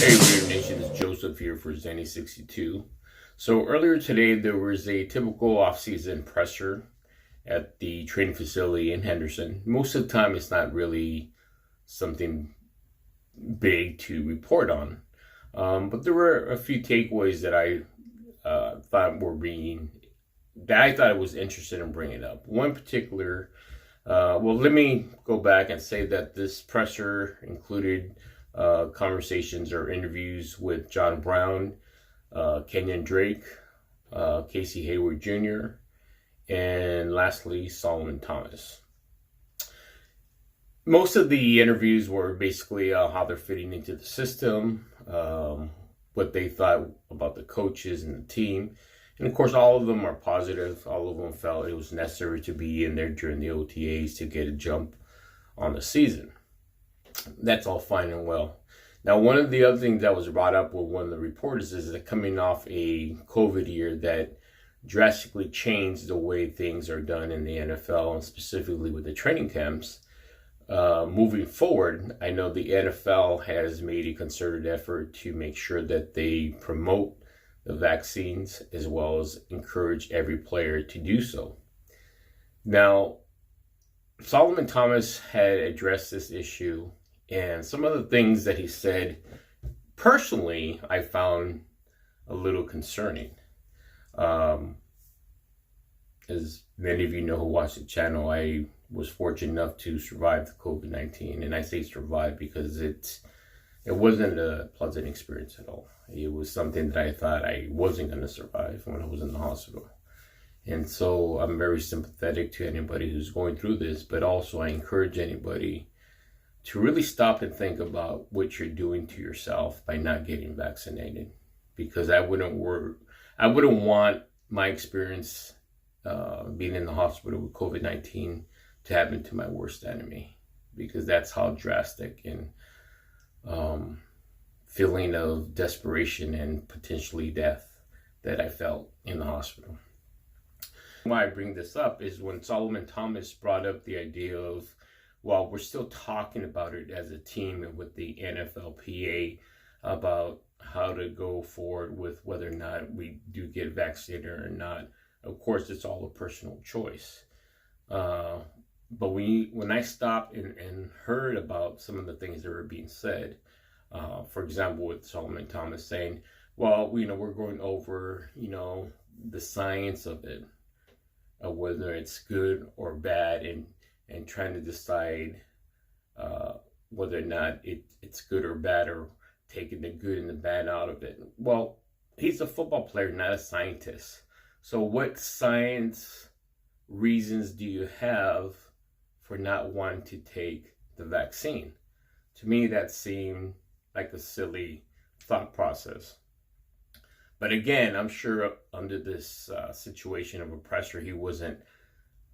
Hey, Raider Nation, it's Joseph here for Zenny62. So earlier today, there was a typical off-season presser at the training facility in Henderson. Most of the time, it's not really something big to report on. But there were a few takeaways that I thought I was interested in bringing up. One particular, let me go back and say that this presser included conversations or interviews with John Brown, Kenyon Drake, Casey Hayward Jr., and lastly, Solomon Thomas. Most of the interviews were basically how they're fitting into the system, what they thought about the coaches and the team. And of course, all of them are positive. All of them felt it was necessary to be in there during the OTAs to get a jump on the season. That's all fine and well. Now, one of the other things that was brought up with one of the reporters is that coming off a COVID year that drastically changed the way things are done in the NFL, and specifically with the training camps. Moving forward, I know the NFL has made a concerted effort to make sure that they promote the vaccines as well as encourage every player to do so. Now, Solomon Thomas had addressed this issue, and some of the things that he said, personally, I found a little concerning. As many of you know who watch the channel, I was fortunate enough to survive the COVID-19, and I say survive because it wasn't a pleasant experience at all. It was something that I thought I wasn't going to survive when I was in the hospital. And so I'm very sympathetic to anybody who's going through this, but also I encourage anybody to really stop and think about what you're doing to yourself by not getting vaccinated, because I wouldn't want my experience being in the hospital with COVID-19 to happen to my worst enemy, because that's how drastic and feeling of desperation and potentially death that I felt in the hospital. Why I bring this up is when Solomon Thomas brought up the idea of, well, we're still talking about it as a team and with the NFLPA about how to go forward with whether or not we do get vaccinated or not. Of course, it's all a personal choice. But when I stopped and heard about some of the things that were being said, for example, with Solomon Thomas saying, well, we're going over, the science of it, whether it's good or bad, and trying to decide whether or not it's good or bad, or taking the good and the bad out of it. Well, he's a football player, not a scientist. So what science reasons do you have for not wanting to take the vaccine? To me, that seemed like a silly thought process. But again, I'm sure under this situation of a pressure, he wasn't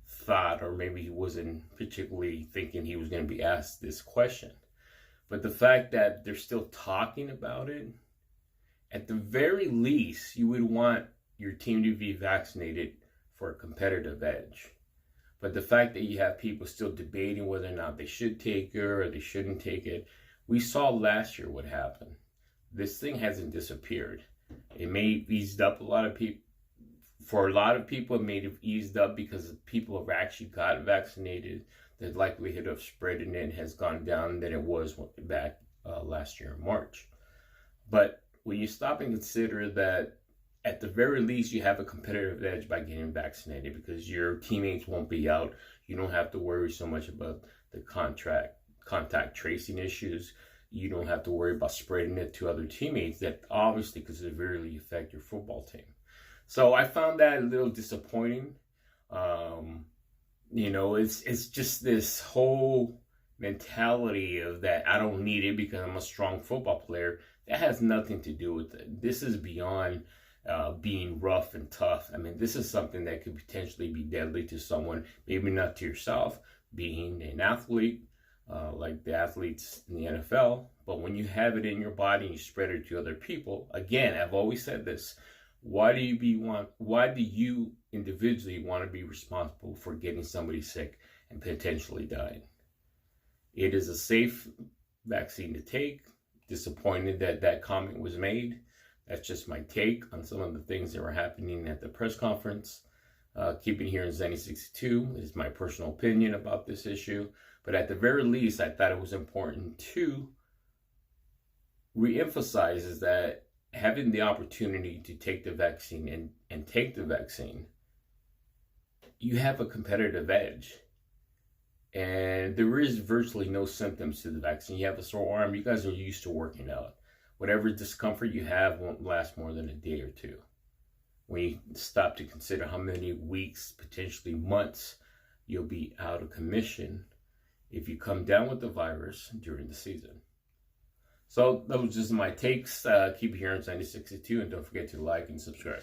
thought, or maybe he wasn't particularly thinking he was going to be asked this question. But the fact that they're still talking about it, at the very least, you would want your team to be vaccinated for a competitive edge. But the fact that you have people still debating whether or not they should take it or they shouldn't take it, we saw last year what happened. This thing hasn't disappeared. It may have eased up a lot of people. For a lot of people, it may have eased up because people have actually got vaccinated. The likelihood of spreading it has gone down than it was back last year in March. But when you stop and consider that at the very least you have a competitive edge by getting vaccinated, because your teammates won't be out. You don't have to worry so much about the contact tracing issues. You don't have to worry about spreading it to other teammates that obviously could severely affect your football team. So I found that a little disappointing. It's just this whole mentality of that I don't need it because I'm a strong football player. That has nothing to do with it. This is beyond being rough and tough. I mean, this is something that could potentially be deadly to someone, maybe not to yourself, being an athlete, like the athletes in the NFL. But when you have it in your body and you spread it to other people, again, I've always said this, why do you individually want to be responsible for getting somebody sick and potentially dying? It is a safe vaccine to take. disappointed that that comment was made. That's just my take on some of the things that were happening at the press conference. Keep it here in Zenny 62 is my personal opinion about this issue. But at the very least, I thought it was important to reemphasize is that having the opportunity to take the vaccine and take the vaccine, you have a competitive edge. And there is virtually no symptoms to the vaccine. You have a sore arm. You guys are used to working out. Whatever discomfort you have won't last more than a day or two. When you stop to consider how many weeks, potentially months, you'll be out of commission if you come down with the virus during the season. So those are just my takes. Keep it here on Zenny 62, and don't forget to like and subscribe.